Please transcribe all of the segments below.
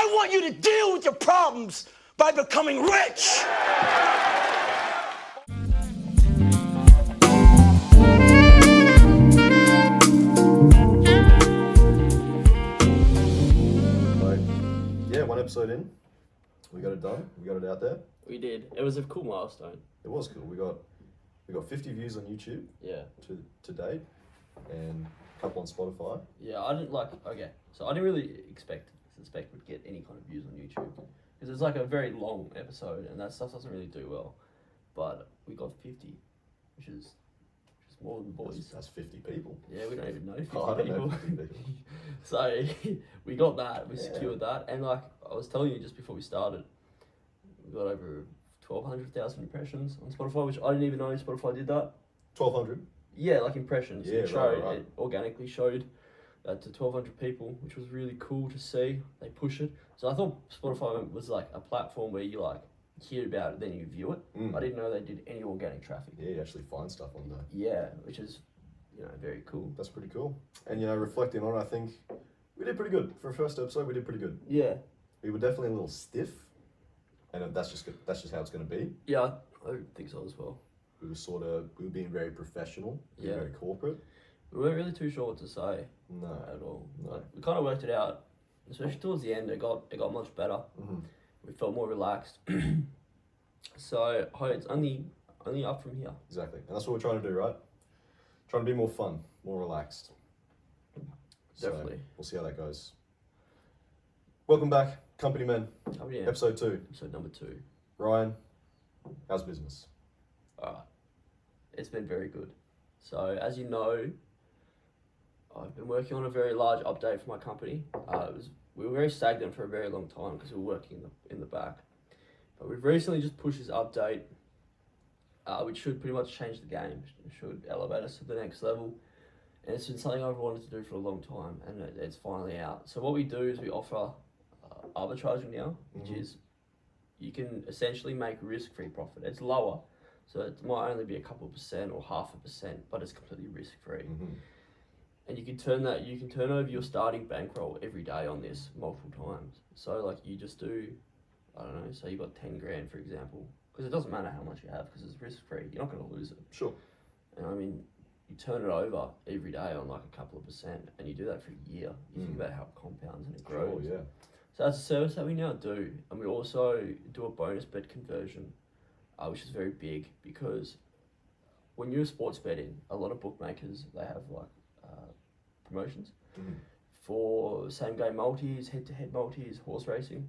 I want you to deal with your problems by becoming rich. Yeah, one episode in, we got it done. We got it out there. We did. It was a cool milestone. It was cool. We got 50 views on YouTube. Yeah. To date, and a couple on Spotfiy. Yeah, I didn't really suspect we'd get any kind of views on YouTube because it's like a very long episode and that stuff doesn't really do well. But we got 50, which is more than boys. That's 50 people. Yeah, we don't even know 50 I don't people. know 50 people. So we got that. We secured that, and like I was telling you just before we started, we got over 1,200,000 impressions on Spotify, which I didn't even know Spotify did that. 1,200. Yeah, like impressions. Yeah, It showed, right. It organically showed that to 1,200 people, which was really cool to see. They push it. So I thought Spotify was like a platform where you like hear about it, then you view it. I didn't know they did any organic traffic. Yeah, you actually find stuff on there. Yeah, which is, very cool. That's pretty cool. And reflecting on it, I think we did pretty good for a first episode. We did pretty good. Yeah. We were definitely a little stiff, and that's just how it's going to be. Yeah, I think so as well. We were being very professional, very corporate. We weren't really too sure what to say. No, at all. No. Like, we kind of worked it out, especially towards the end. It got much better. Mm-hmm. We felt more relaxed. So it's only up from here. Exactly, and that's what we're trying to do, right? Trying to be more fun, more relaxed. Definitely. So we'll see how that goes. Welcome back, Company Men. Oh, yeah. Episode 2. Episode number 2. Ryan, how's business? It's been very good. So as you know, I've been working on a very large update for my company. We were very stagnant for a very long time because we were working in the back. But we've recently just pushed this update, which should pretty much change the game. It should elevate us to the next level. And it's been something I've wanted to do for a long time, and it's finally out. So what we do is we offer arbitraging now, which is you can essentially make risk-free profit. It's lower, so it might only be a couple of percent or 0.5%, but it's completely risk-free. And you can turn over your starting bankroll every day on this multiple times. So like you just do, I don't know, say you got 10 grand, for example, because it doesn't matter how much you have because it's risk-free. You're not going to lose it. Sure. And I mean, you turn it over every day on like a couple of percent, and you do that for a year. You think about how it compounds and it grows. Sure, yeah. So that's a service that we now do, and we also do a bonus bet conversion, which is very big because when you're sports betting, a lot of bookmakers, they have like promotions for same game multis, head-to-head multis, horse racing.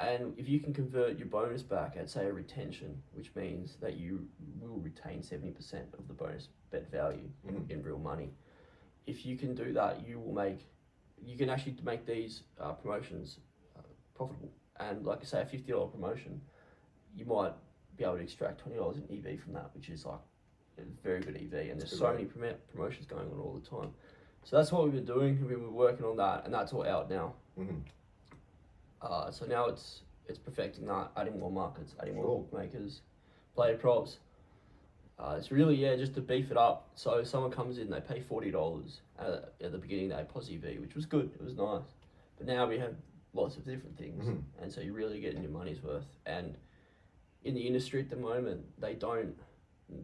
And if you can convert your bonus back at, say, a retention, which means that you will retain 70% of the bonus bet value in real money. If you can do that, you can actually make these promotions profitable. And like I say, a $50 promotion, you might be able to extract $20 in EV from that, which is like a very good EV. And there's so many promotions going on all the time. So that's what we've been doing. We've been working on that, and that's all out now. So now it's perfecting that, adding more markets, adding more bookmakers, player props. It's really, just to beef it up. So if someone comes in, they pay $40 at the beginning, they pos EV, which was good, it was nice. But now we have lots of different things, and so you're really getting your money's worth. And in the industry at the moment,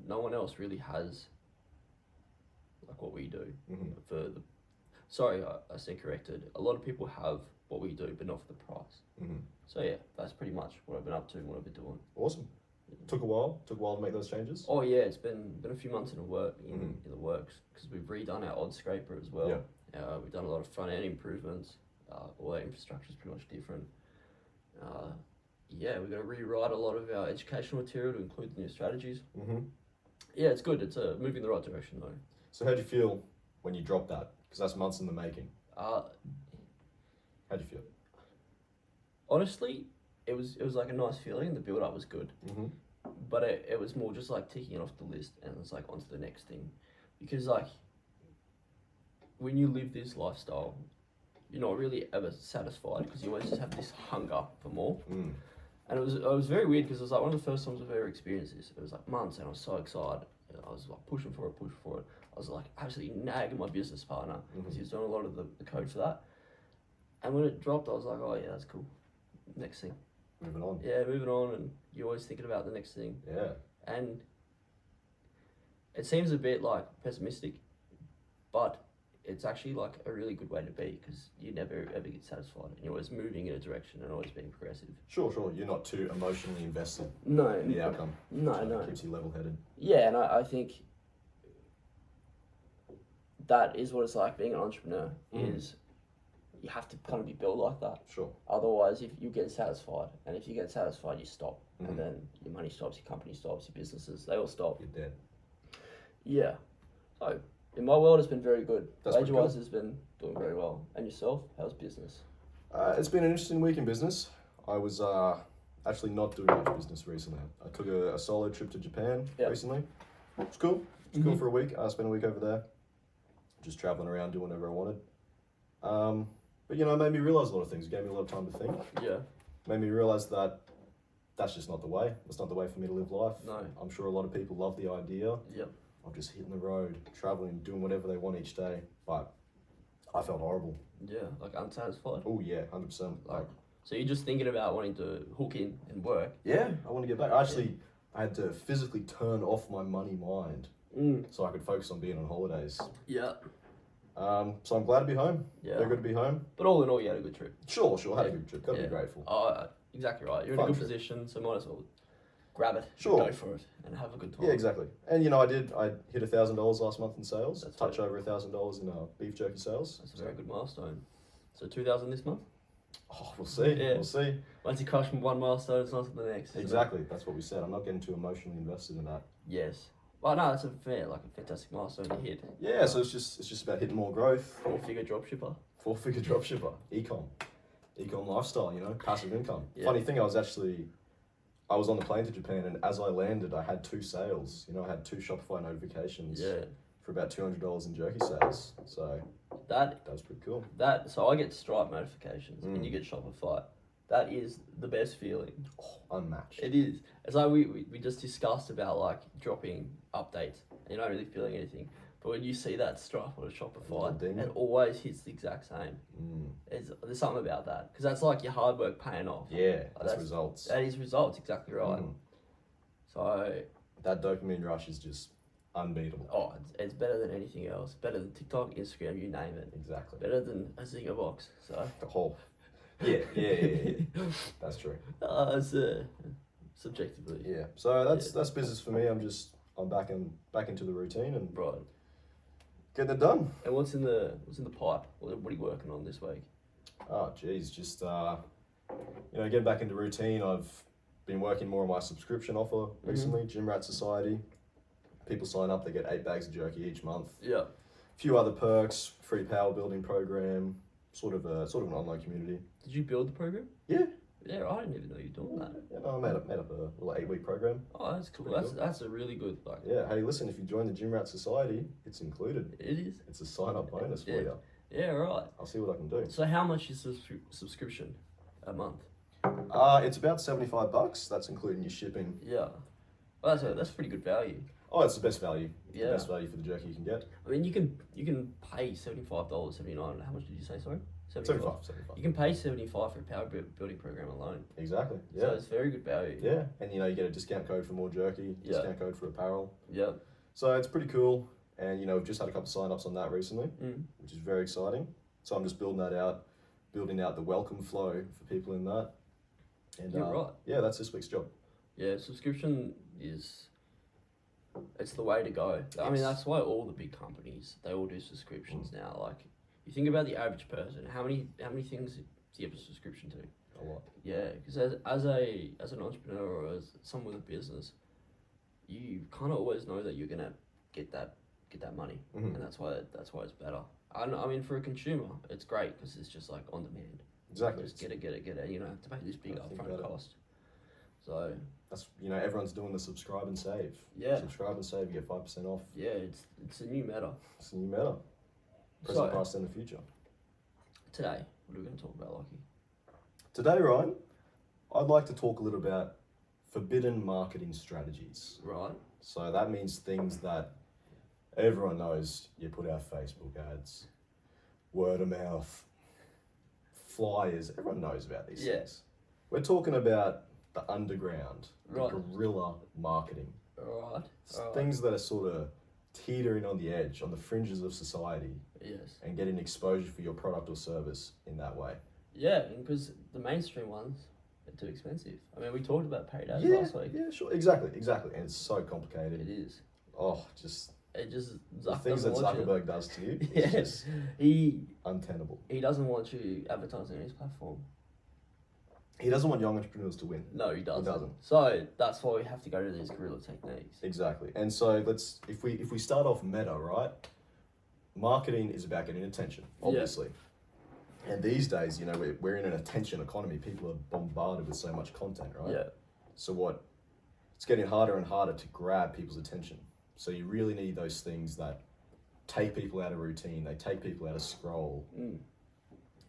no one else really has like what we do. I stand corrected. A lot of people have what we do, but not for the price. So yeah, that's pretty much what I've been up to and what I've been doing. Awesome. Took a while to make those changes. Oh yeah, it's been a few months in the works because we've redone our odds scraper as well. We've done a lot of front end improvements. All our infrastructure is pretty much different. We're going to rewrite a lot of our educational material to include the new strategies. Yeah, it's good. It's moving in the right direction though. So how'd you feel when you dropped that? Because that's months in the making. How'd you feel? Honestly, it was like a nice feeling. The build up was good, but it was more just like ticking it off the list and it's like onto the next thing, because like when you live this lifestyle, you're not really ever satisfied because you always just have this hunger for more. And it was very weird because it was like one of the first times I've ever experienced this. It was like months and I was so excited. I was like pushing for it. I was like absolutely nagging my business partner because he was doing a lot of the code for that. And when it dropped, I was like, oh yeah, that's cool. next thing. Moving on. Yeah, moving on, and you're always thinking about the next thing. Yeah. And it seems a bit like pessimistic, but it's actually like a really good way to be, because you never ever get satisfied, and you're always moving in a direction and always being progressive. Sure. You're not too emotionally invested No. in the outcome. No. So it keeps you level-headed. Yeah, and I think that is what it's like being an entrepreneur, is you have to kind of be built like that. Sure. Otherwise, if you get satisfied, and if you get satisfied, you stop. Mhm. And then your money stops, your company stops, your businesses, they all stop. You're dead. Yeah. So, in my world, it's been very good. That's pretty WagerWise cool. has been doing very well. And yourself, how's business? It's been an interesting week in business. I was actually not doing much business recently. I took a solo trip to Japan recently. It's cool. It's cool for a week. I spent a week over there, just traveling around, doing whatever I wanted. But you know, it made me realize a lot of things. It gave me a lot of time to think. Yeah. Made me realize that that's just not the way. That's not the way for me to live life. No. I'm sure a lot of people love the idea Yep. of just hitting the road, traveling, doing whatever they want each day. But I felt horrible. Yeah, like unsatisfied. Oh yeah, 100%. Like, So you're just thinking about wanting to hook in and work. yeah, I want to get back. Actually, I had to physically turn off my money mind so I could focus on being on holidays. Yeah. So I'm glad to be home. Yeah. Very good to be home. But all in all, you had a good trip. Sure. Had a good trip. Gotta be grateful. Oh, exactly right. You're in Fun a good trip. position, so might as well grab it, Sure. go for it, and have a good time. Yeah, exactly. And you know, I hit $1,000 last month in sales. That's Touch over $1,000 in beef jerky sales. That's a very good milestone. So 2,000 this month? Oh, we'll see. Yeah. We'll see. Once you crush from one milestone, it's on to the next. isn't it? Exactly. That's what we said. I'm not getting too emotionally invested in that. Yes. Well, no, that's a fantastic milestone to hit. Yeah. So it's just about hitting more growth. 4-figure dropshipper. 4-figure dropshipper. Ecom lifestyle. You know, passive income. Yeah. Funny thing, I was on the plane to Japan, and as I landed, I had 2 sales. You know, I had 2 Shopify notifications. Yeah. For about $200 in jerky sales. So That was pretty cool. so I get Stripe notifications and you get Shopify. That is the best feeling. Oh, unmatched. It is. It's like we just discussed about like dropping updates and you're not really feeling anything. But when you see that Stripe or a Shopify, Ding. it always hits the exact same. There's something about that. Because that's like your hard work paying off. Yeah, that's results. That is results, exactly right. So, That dopamine rush is just unbeatable. oh, it's better than anything else. Better than TikTok, Instagram, you name it. Exactly. Better than a Zinger box. So, The whole. Yeah. That's true. it's subjectively. Yeah. So that's business for me. I'm back into the routine and Right. getting it done. And what's in the pipe? What are you working on this week? Oh, geez, just getting back into routine. I've been working more on my subscription offer recently. Gym Rat Society. People sign up, they get 8 bags of jerky each month. Yeah. A few other perks, free power building program, sort of an online community. Did you build the program? Yeah. Yeah, I didn't even know you were doing that. Yeah, no, I made up a little 8-week program. Oh, that's cool. Pretty That's a really good like. Yeah, hey, listen, if you join the Gym Rat Society, it's included. It is. It's a sign-up bonus for you. Yeah, right. I'll see what I can do. So how much is subscription a month? It's about $75. That's including your shipping. Yeah. Well, that's pretty good value. Oh, it's the best value. Yeah. The best value for the jerky you can get. I mean, you can pay $75.79. How much did you say? Sorry. 75. You can pay $75 for a power building program alone. Exactly. Yeah. So it's very good value. Yeah, and you get a discount code for more jerky, discount code for apparel. Yeah. So it's pretty cool, and we've just had a couple of sign-ups on that recently, which is very exciting. So I'm just building out the welcome flow for people in that. And You're right. Yeah, that's this week's job. Yeah, subscription it's the way to go. I mean, that's why all the big companies, they all do subscriptions now. Like, you think about the average person, how many things do you have a subscription to? A lot. Yeah, because as an entrepreneur or as someone with a business, you kind of always know that you're gonna get that money, and that's why it's better. I mean, for a consumer, it's great because it's just like on demand. Exactly. Just get it. You don't have to pay this big upfront cost. So that's everyone's doing the subscribe and save. Yeah. Subscribe and save, you get 5% off. yeah, it's a new meta. It's a new meta. Present, past, and the future. Today, what are we going to talk about, Lockie? Today, Ryan, I'd like to talk a little about forbidden marketing strategies. Right. So that means things that everyone knows. You put out Facebook ads, word of mouth, flyers. Everyone knows about these things. We're talking about the underground, the Right. guerrilla marketing. Right. It's things that are sort of teetering on the edge, on the fringes of society, Yes. and getting exposure for your product or service in that way. Yeah, because the mainstream ones are too expensive. I mean, we talked about paid ads Yeah, last week. yeah, sure, exactly. And it's so complicated. It is. Oh, just It just the Zuck things that doesn't want you. Zuckerberg does to you, Yeah. it's just He untenable. doesn't want you advertising on his platform. He doesn't want young entrepreneurs to win. No, he doesn't. He doesn't. So that's why we have to go to these guerrilla techniques. Exactly. And so if we start off meta, right? Marketing is about getting attention, obviously. And these days, we're in an attention economy. People are bombarded with so much content, right? Yeah. So it's getting harder and harder to grab people's attention. So you really need those things that take people out of routine, they take people out of scroll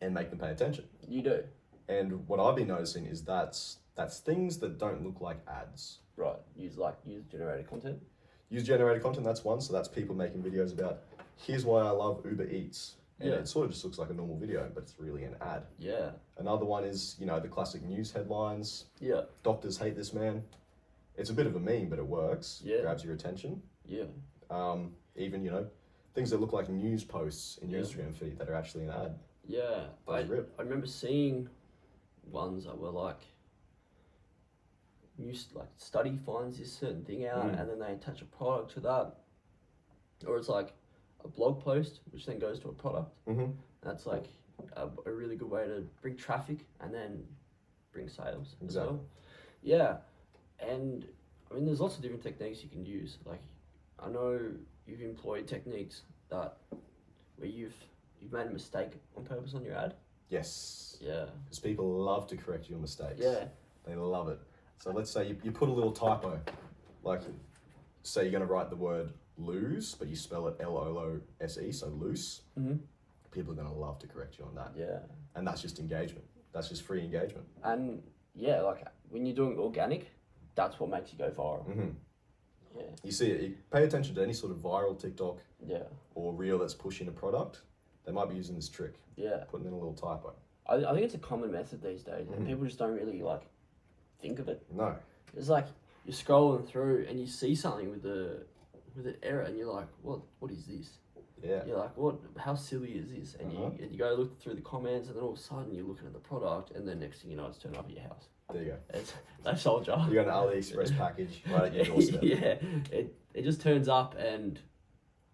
and make them pay attention. You do. And what I've been noticing is that's things that don't look like ads. Right. Use generated content. Use generated content, that's one. So that's people making videos about, here's why I love Uber Eats. And it sort of just looks like a normal video, but it's really an ad. Yeah. Another one is, the classic news headlines. Yeah. Doctors hate this man. It's a bit of a meme, but it works. Yeah. Grabs your attention. Yeah. Even, things that look like news posts in your Instagram feed that are actually an ad. Yeah. I remember seeing ones that were like study finds this certain thing out and then they attach a product to that, or it's like a blog post which then goes to a product. That's like a really good way to bring traffic and then bring sales as well. Yeah. And I mean, there's lots of different techniques you can use. Like, I know you've employed techniques that where you've made a mistake on purpose on your ad. Yes. Yeah. Because people love to correct your mistakes. Yeah. They love it. So let's say you put a little typo, like say you're going to write the word lose, but you spell it Loose, so loose. People are going to love to correct you on that. Yeah. And that's just engagement. That's just free engagement. And yeah, like when you're doing organic, that's what makes you go viral. Yeah. You see it. You pay attention to any sort of viral TikTok Yeah. or reel that's pushing a product. They might be using this trick, Yeah. putting in a little typo. I think it's a common method these days, and people just don't really think of it. No. It's like you're scrolling through and you see something with an error, and you're like, what is this? Yeah. You're like, how silly is this? And you go look through the comments, and then all of a sudden you're looking at the product, and then next thing you know, it's turned up at your house. There you go. They sold you. You got an AliExpress package right at your doorstep. Yeah, it just turns up, and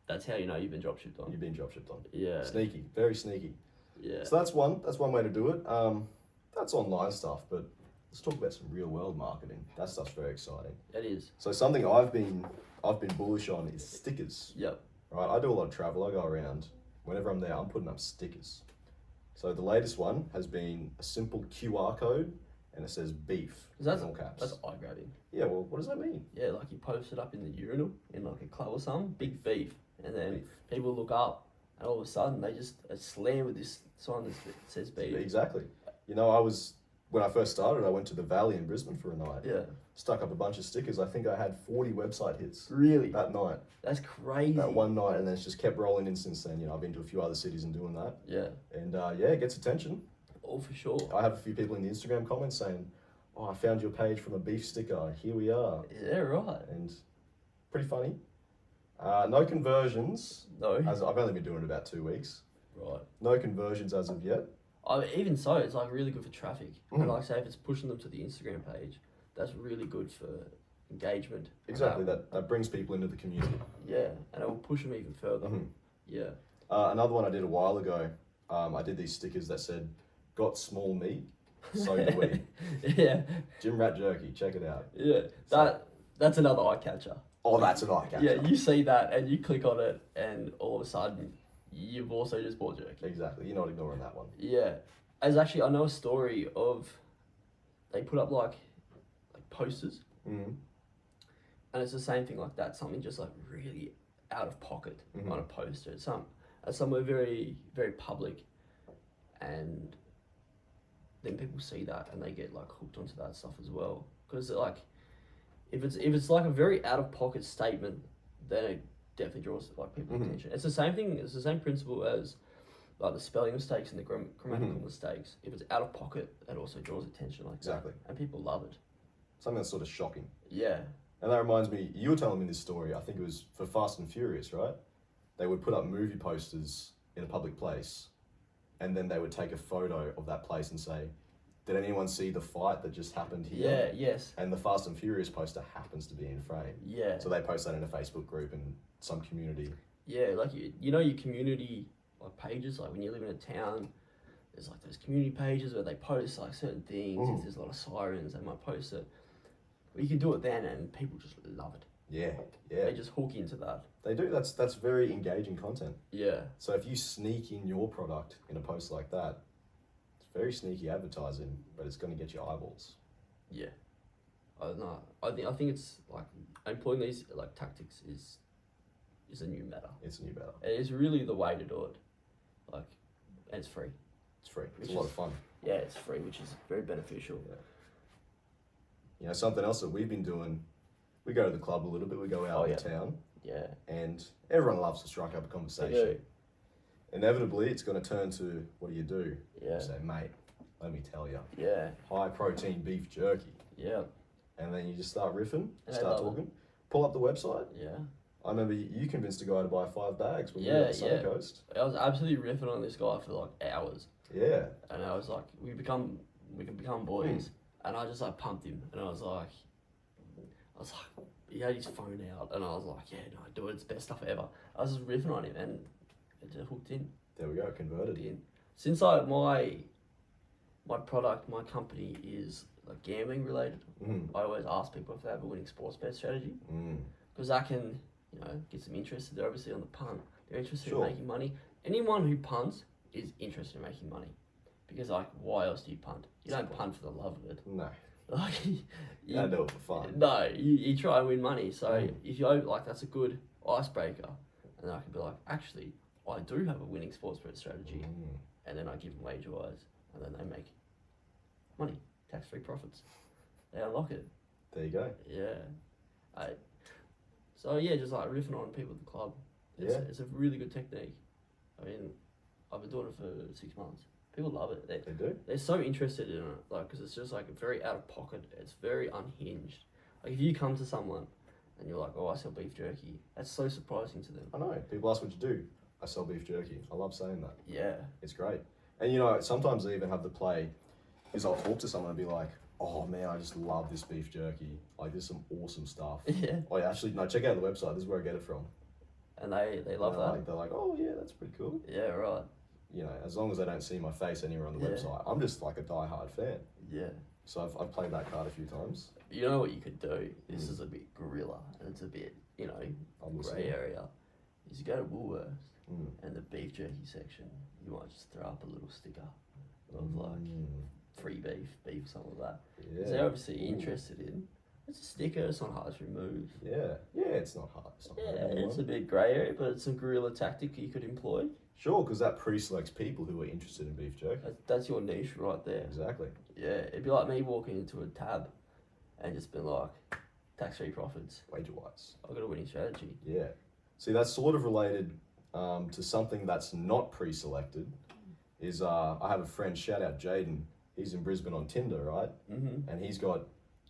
that's how you know you've been dropshipped on. You've been dropshipped on. Yeah. Sneaky, very sneaky. Yeah. So that's one way to do it. That's online stuff, but let's talk about some real world marketing. That stuff's very exciting. It is. So something I've been bullish on is stickers. Yep. Right, I do a lot of travel. I go around. Whenever I'm there, I'm putting up stickers. So the latest one has been a simple QR code, and it says beef in all caps. That's eye grabbing. Yeah, well, what does that mean? Yeah, like you post it up in the urinal in like a club or something, big beef, and then people look up, and all of a sudden they just slam with this sign that says beef. Exactly. When I first started, I went to the Valley in Brisbane for a night. Yeah. Stuck up a bunch of stickers. I think I had 40 website hits. Really? That night. That's crazy. That one night, and then it's just kept rolling in since then. I've been to a few other cities and doing that. Yeah. And it gets attention. Oh, for sure. I have a few people in the Instagram comments saying, "Oh, I found your page from a beef sticker. Here we are." Yeah, right. And pretty funny. No conversions. No. As I've only been doing it about 2 weeks. Right. No conversions as of yet. Even so, it's like really good for traffic. And like say if it's pushing them to the Instagram page, that's really good for engagement. Exactly. That brings people into the community. Yeah, and it will push them even further. Yeah. Another one I did a while ago. I did these stickers that said, "Got small meat, so do we." Yeah. Gym Rat Jerky. Check it out. Yeah. That's another eye catcher. Oh, that's an eye catcher. Yeah, you see that and you click on it, and all of a sudden you've also just bought jerky. Exactly. You're not ignoring that one. Yeah. As actually, I know a story of they put up like posters, and it's the same thing like that. Something just like really out of pocket on a poster. It's somewhere very, very public, and then people see that and they get like hooked onto that stuff as well. Because like, if it's like a very out of pocket statement, then it definitely draws like people's attention. It's the same thing. It's the same principle as like the spelling mistakes and the grammatical mistakes. If it's out of pocket, it also draws attention like Exactly. that, and people love it. Something that's sort of shocking. Yeah. And that reminds me, you were telling me this story, I think it was for Fast and Furious, right? They would put up movie posters in a public place, and then they would take a photo of that place and say, did anyone see the fight that just happened here? Yeah, yes. And the Fast and Furious poster happens to be in frame. Yeah. So they post that in a Facebook group in some community. Yeah, like you know your community like pages, like when you live in a town, there's like those community pages where they post like certain things. If there's a lot of sirens, they might post it. Well, you can do it then, and people just love it. Yeah, yeah. They just hook into that. They do. That's very engaging content. Yeah. So if you sneak in your product in a post like that, it's very sneaky advertising, but it's going to get you eyeballs. Yeah. I don't know. I think it's like employing these like tactics is a new matter. It's a new battle. It is really the way to do it. Like, and it's free. It's free. It's Which a lot is- of fun. Yeah, it's free, which is very beneficial. Yeah. You know, something else that we've been doing, we go to the club a little bit, we go out in town, Yeah. and everyone loves to strike up a They conversation. do. Inevitably, it's going to turn to, what do? Yeah. You say, mate, let me tell you, Yeah. high protein beef jerky. Yeah. And then you just start riffing, And start I love talking, pull up the website. Yeah. I remember you convinced a guy to buy 5 bags when we were Yeah, on the Sunny yeah. Coast. I was absolutely riffing on this guy for like hours, Yeah. and I was like, we can become boys, and I just like pumped him, and I was like, he had his phone out, and I was like, yeah, no, do it, it's the best stuff ever. I was just riffing on him, and it just hooked in. There we go, converted. Since my product, my company is like gambling related, I always ask people if they have a winning sports bet strategy, because that can, get them interested. They're obviously on the punt. They're interested in making money. Anyone who punts is interested in making money, because like, why else do you punt? You don't punt for the love of it. No. Like, You don't do it for fun. No, you try and win money. So if you like, that's a good icebreaker, and then I can be like, actually, I do have a winning sports bet strategy, and then I give them WagerWise, and then they make money, tax-free profits. They unlock it. There you go. Yeah. So yeah, just like riffing on people at the club. It's a really good technique. I mean, I've been doing it for 6 months. People love it. They do. They're so interested in it, like, because it's just like very out of pocket. It's very unhinged. Like if you come to someone and you're like, "Oh, I sell beef jerky," that's so surprising to them. I know. People ask what you do. I sell beef jerky. I love saying that. Yeah. It's great. And sometimes I even have the play is I'll talk to someone and be like, "Oh man, I just love this beef jerky. Like, this is some awesome stuff." Yeah. Oh yeah, actually, no, check out the website. This is where I get it from. And they love that. They're like, "Oh yeah, that's pretty cool." Yeah. Right. As long as they don't see my face anywhere on the website, I'm just like a die-hard fan. Yeah. So I've played that card a few times. You know what you could do? This is a bit guerrilla, and it's a bit, I'm listening. grey area. Is you go to Woolworths and the beef jerky section, you might just throw up a little sticker of like free beef, something like that. Yeah. They're obviously interested in. It's a sticker. It's not hard to remove. Yeah. It's not hard. It's not hard Yeah, anymore. it's a bit grey area, but it's a guerrilla tactic you could employ. Sure, because that pre-selects people who are interested in beef jerky. That's your niche right there. Exactly. Yeah, it'd be like me walking into a tab and just being like, tax-free profits. WagerWise. I've got a winning strategy. Yeah. See, that's sort of related to something that's not pre-selected. Is I have a friend, shout out Jaden. He's in Brisbane on Tinder, right? Mm-hmm. And he's got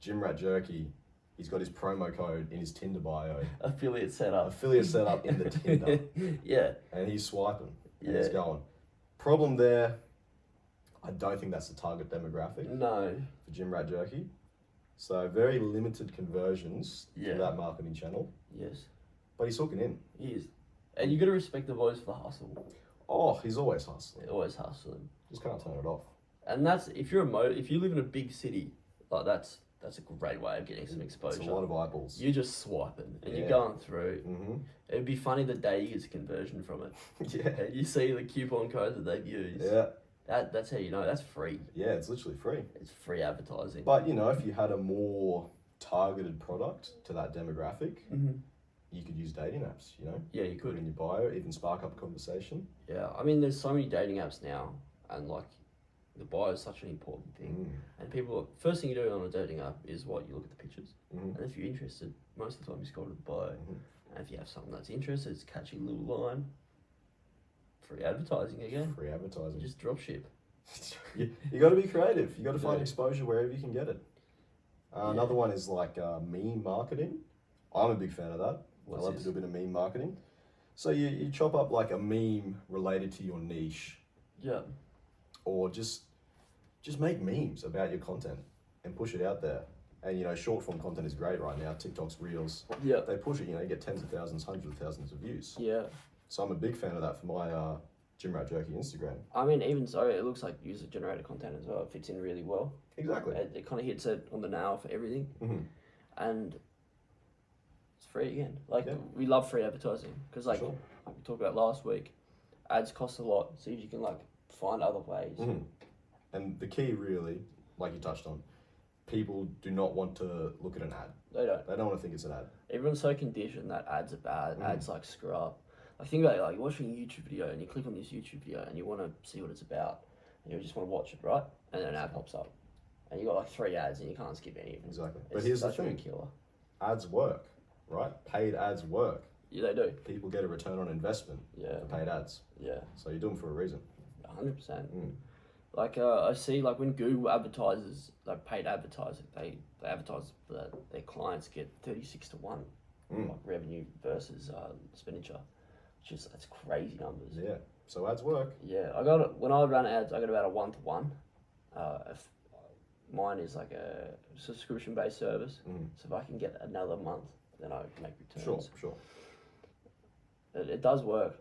Gym Rat Jerky. He's got his promo code in his Tinder bio. Affiliate setup. Affiliate setup in the Tinder. Yeah. And he's swiping. And Yeah. he's going. Problem there, I don't think that's the target demographic No. for Gym Rat Jerky. So very limited conversions Yeah. to that marketing channel. Yes. But he's hooking in. He is. And you got to respect the boys for the hustle. Oh, he's always hustling. They're always hustling. Just can't turn it off. And that's, if you live in a big city, like that's a great way of getting some exposure. It's a lot of eyeballs. You're just swiping and you're Yeah. going through. Mm-hmm. It'd be funny the day you get a conversion from it. Yeah. And you see the coupon code that they've used. Yeah. That's how you know that's free. Yeah, it's literally free. It's free advertising. But, if you had a more targeted product to that demographic, you could use dating apps, Yeah, you Put it could. in your bio, even spark up a conversation. Yeah, I mean, there's so many dating apps now, and like, the bio is such an important thing. And people, first thing you do on a dating app is what? You look at the pictures. And if you're interested, most of the time you scroll to the bio. And if you have something that's interested, it's a catchy little line. Free advertising again. Free advertising. Just drop ship. you got to be creative. You got to find Yeah. exposure wherever you can get it. Another one is like meme marketing. I'm a big fan of that. I love to do a bit of meme marketing. So you chop up like a meme related to your niche, Yeah. or just make memes about your content and push it out there. And short form content is great right now. TikTok's Reels. Yeah. They push it. You get tens of thousands, hundreds of thousands of views. Yeah. So I'm a big fan of that for my Gym Rat Jerky Instagram. I mean, even so, it looks like user-generated content as well. It fits in really well. Exactly. It kind of hits it on the nail for everything. Mm-hmm. And it's free again. Like, Yeah. we love free advertising. Because, like, Sure. like we talked about last week, ads cost a lot. So if you can, like, find other ways. Mm-hmm. And the key really, like you touched on, people do not want to look at an ad. They don't. They don't want to think it's an ad. Everyone's so conditioned that ads are bad. Ads, like, screw up. Like, think about it. Like, you're watching a YouTube video and you click on this YouTube video and you want to see what it's about. And you just want to watch it, right? And then an ad pops up. And you got, like, 3 ads and you can't skip any of them. Exactly. It's But here's the such a thing. big killer. Ads work, right? Paid ads work. Yeah, they do. People get a return on investment Yeah. for paid ads. Yeah. So you do them for a reason. 100%. Mm. Like, I see, like, when Google advertises, like, paid advertising, they advertise that their clients get 36 to 1 like, revenue versus expenditure. That's crazy numbers. Yeah. So ads work. Yeah, when I run ads, I got about a 1-to-1. If mine is like a subscription-based service, so if I can get another month, then I make returns. Sure. It does work,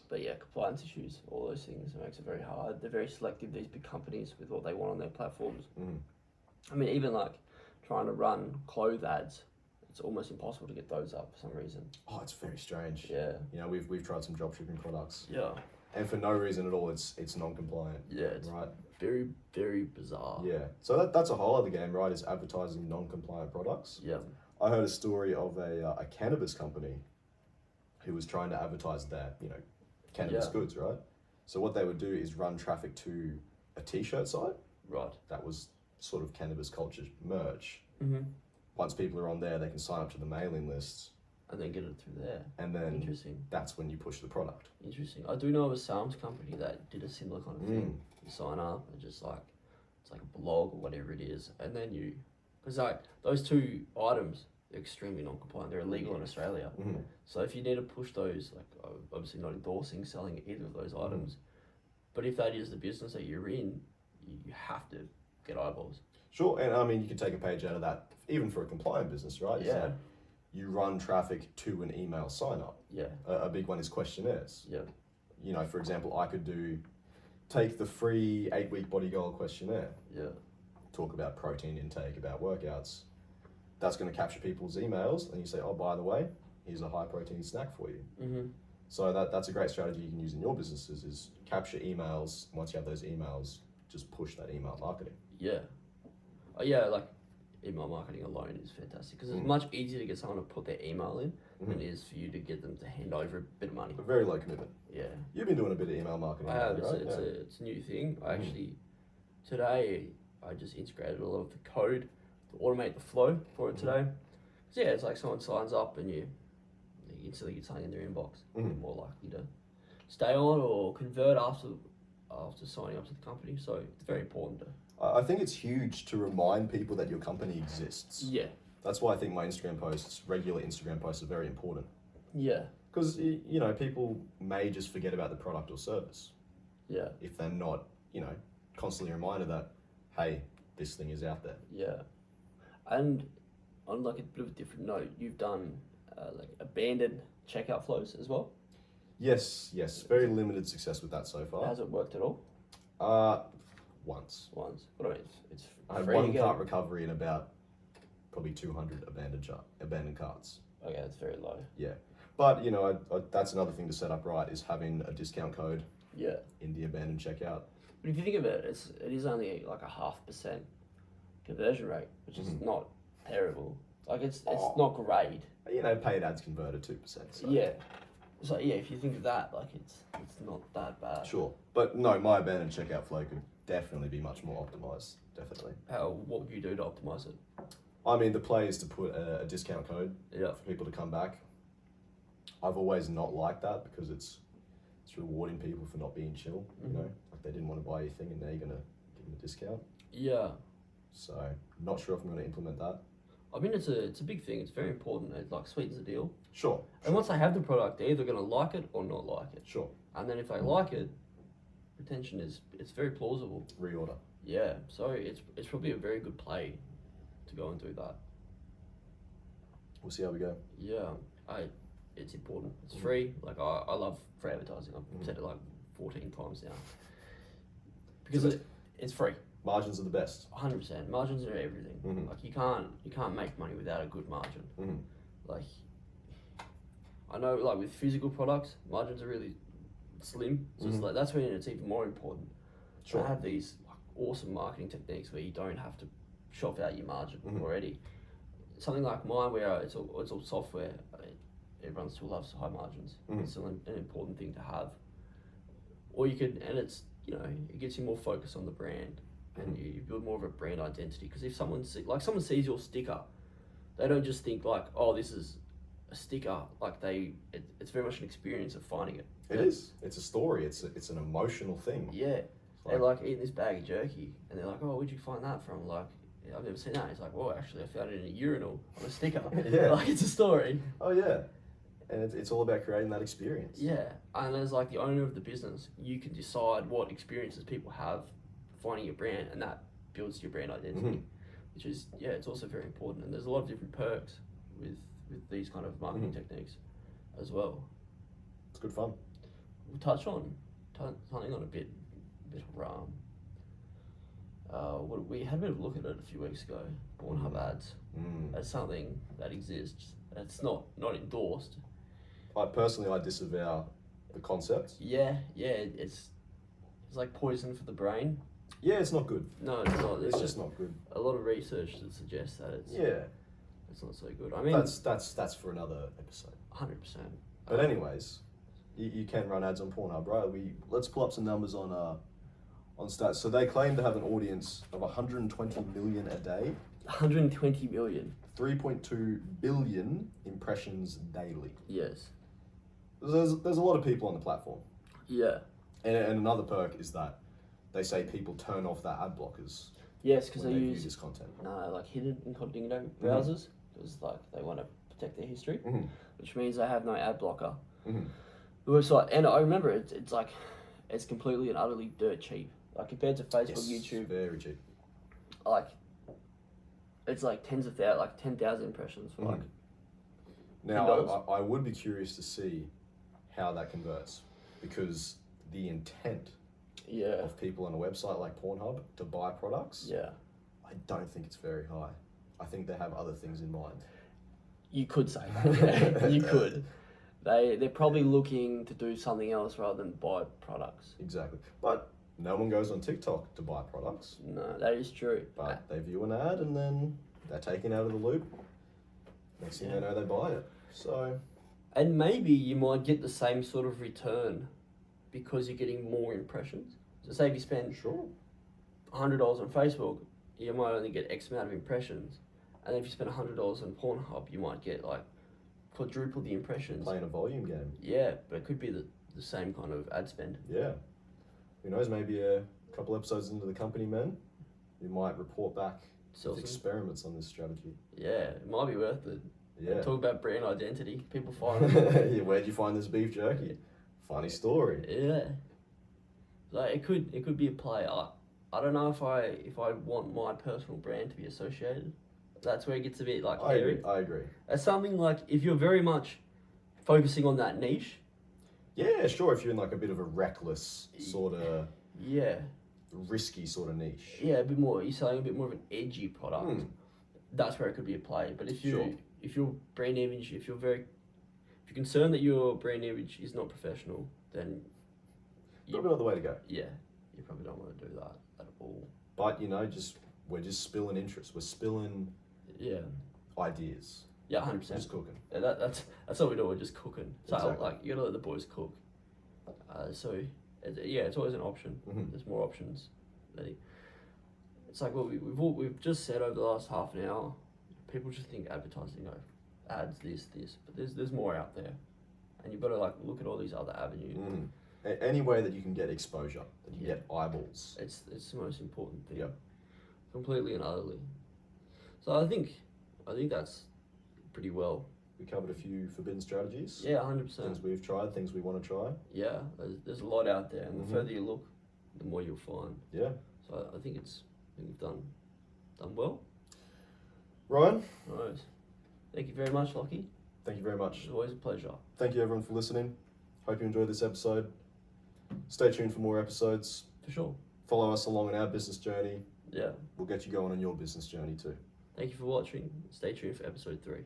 but yeah, compliance issues, all those things, it makes it very hard. They're very selective, these big companies, with what they want on their platforms. I mean, even like trying to run clothes ads, it's almost impossible to get those up for some reason. Oh, it's very strange. Yeah. We've tried some dropshipping products. Yeah. And for no reason at all, it's non-compliant. Yeah, it's right. very, very bizarre. Yeah. So that's a whole other game, right? Is advertising non-compliant products. Yeah. I heard a story of a cannabis company who was trying to advertise their, cannabis goods, right? So what they would do is run traffic to a t-shirt site. Right. That was sort of cannabis culture merch. Mm-hmm. Once people are on there, they can sign up to the mailing lists. And then get it through there. And then Interesting. That's when you push the product. Interesting. I do know of a sales company that did a similar kind of thing. You sign up and just like, it's like a blog or whatever it is. And then because like those 2 items, they're extremely non-compliant. They're illegal in Australia. Mm-hmm. So if you need to push those, like obviously not endorsing selling either of those items, but if that is the business that you're in, you have to get eyeballs. Sure, and I mean, you can take a page out of that, even for a compliant business, right? Yeah. So you run traffic to an email sign-up. Yeah. A big one is questionnaires. Yeah. For example, I could take the free 8-week body goal questionnaire. Yeah. Talk about protein intake, about workouts. That's going to capture people's emails, and you say, oh, by the way, here's a high-protein snack for you. Mm-hmm. So that's a great strategy you can use in your businesses, is capture emails. Once you have those emails, just push that email marketing. Yeah. Yeah, like email marketing alone is fantastic because it's much easier to get someone to put their email in than it is for you to get them to hand over a bit of money. A very low commitment. Yeah. You've been doing a bit of email marketing. I have. Right? It's a new thing. I actually, today, I just integrated a lot of the code to automate the flow for it today. So yeah, it's like someone signs up and you instantly get something in their inbox. They're more likely to stay on or convert after signing up to the company. So it's very important to... I think it's huge to remind people that your company exists. Yeah. That's why I think my regular Instagram posts are very important. Yeah. Because, people may just forget about the product or service. Yeah. If they're not, constantly reminded that, hey, this thing is out there. Yeah. And on like a bit of a different note, you've done like abandoned checkout flows as well. Yes. Very limited success with that so far. Has it worked at all? Once. But I mean, it's I had free one again. cart recovery in about probably 200 abandoned carts. Okay, that's very low. Yeah. But, that's another thing to set up right, is having a discount code Yeah. in the abandoned checkout. But if you think of it, it is only like a 0.5% conversion rate, which is not terrible. Like it's not great. Paid ads convert at 2%. So. Yeah. So yeah, if you think of that, like it's not that bad. Sure. But no, my abandoned checkout flow could definitely be much more optimized. Definitely. What would you do to optimize it? I mean, the play is to put a discount code Yeah. for people to come back. I've always not liked that because it's it's rewarding people for not being chill. You know, like they didn't want to buy your thing, and now you're gonna give them a discount. Yeah. So not sure if I'm gonna implement that. I mean, it's a big thing. It's very important. It like sweetens the deal. Sure. And once they have the product, they're either gonna like it or not like it. Sure. And then if they like it, retention it's very plausible. Reorder. Yeah. So it's probably a very good play to go and do that. We'll see how we go. Yeah. It's important. It's free. Like I love free advertising. I've said it like 14 times now. Because it's free. Margins are the best. 100%. Margins are everything. Like you can't make money without a good margin. Like I know, like with physical products, margins are really slim. So it's like that's when it's even more important. Sure. To have these like, awesome marketing techniques where you don't have to shop out your margin already. Something like mine, where it's all software, everyone still loves high margins. It's still an important thing to have. Or you could, and it's it gets you more focus on the brand. And you build more of a brand identity, because if someone sees your sticker, they don't just think like, oh, this is a sticker. Like it's very much an experience of finding it. It is. It's a story. It's an emotional thing. Yeah, they're like eating this bag of jerky, and they're like, oh, where'd you find that from? Like, I've never seen that. It's like, well, actually, I found it in a urinal on a sticker. Yeah, like it's a story. Oh yeah, and it's all about creating that experience. Yeah, and as like the owner of the business, you can decide what experiences people have finding your brand, and that builds your brand identity, which is it's also very important. And there's a lot of different perks with these kind of marketing techniques as well. It's good fun. We'll touch on something on a bit of we had a bit of a look at it a few weeks ago. Pornhub ads. That's something that exists. It's not endorsed. I disavow the concept. Yeah, it's like poison for the brain. Yeah, it's not good. No, it's not. It's just not good. A lot of research that suggests that it's not so good. I mean, that's for another episode. 100%. But anyways, you can run ads on Pornhub, right? Let's pull up some numbers on stats. So they claim to have an audience of 120 million a day. 120 million. 3.2 billion impressions daily. Yes. There's a lot of people on the platform. Yeah. And another perk is that they say people turn off their ad blockers. Yes, because they use this content. like hidden incognito browsers, because like they want to protect their history, which means they have no ad blocker. The website, and I remember it's like it's completely and utterly dirt cheap. Like compared to Facebook, YouTube, very cheap. Like it's like tens of thousands, like 10,000 impressions for like. Now I would be curious to see how that converts, because the intent of people on a website like Pornhub to buy products, I don't think it's very high. I think they have other things in mind. You could say that. You could. They're probably looking to do something else rather than buy products. Exactly. But no one goes on TikTok to buy products. No, that is true. But they view an ad and then they're taken out of the loop. Next thing they know, they buy it. So. And maybe you might get the same sort of return because you're getting more impressions. So say if you spend $100 on Facebook, you might only get X amount of impressions. And if you spend $100 on Pornhub, you might get like quadruple the impressions. Playing a volume game. Yeah, but it could be the same kind of ad spend. Yeah. Who knows, maybe a couple episodes into the Company Men, we might report back with experiments on this strategy. Yeah, it might be worth it. Yeah. Talk about brand identity. People find it. Yeah, where'd you find this beef jerky? Funny story. Yeah. Like it could be a play. I don't know if I want my personal brand to be associated. That's where it gets a bit like hairy. I agree. As something like if you're very much focusing on that niche. Yeah, sure. If you're in like a bit of a reckless sort of risky sort of niche. Yeah, a bit more. You're selling a bit more of an edgy product. That's where it could be a play. But if your brand image, if you're concerned that your brand image is not professional, then probably not the way to go. Yeah, you probably don't want to do that at all. But we're just spilling interest. We're spilling ideas. Yeah, 100%. Just cooking. Yeah, that's what we do. We're just cooking. So Exactly. like you gotta let the boys cook. It's always an option. There's more options. It's like what we've just said over the last half an hour. People just think advertising, ads, this, but there's more out there, and you've got to like look at all these other avenues. Any way that you can get exposure, that you get eyeballs. It's the most important thing. Yeah. Completely and utterly. So I think that's pretty well. We covered a few forbidden strategies. Yeah, 100%. Things we've tried, things we want to try. Yeah, there's a lot out there, and the further you look, the more you'll find. Yeah. So I think we've done well. Ryan? Right. Thank you very much, Lockie. Thank you very much. It's always a pleasure. Thank you everyone for listening. Hope you enjoyed this episode. Stay tuned for more episodes. For sure. Follow us along in our business journey. Yeah. We'll get you going on your business journey too. Thank you for watching. Stay tuned for episode 3.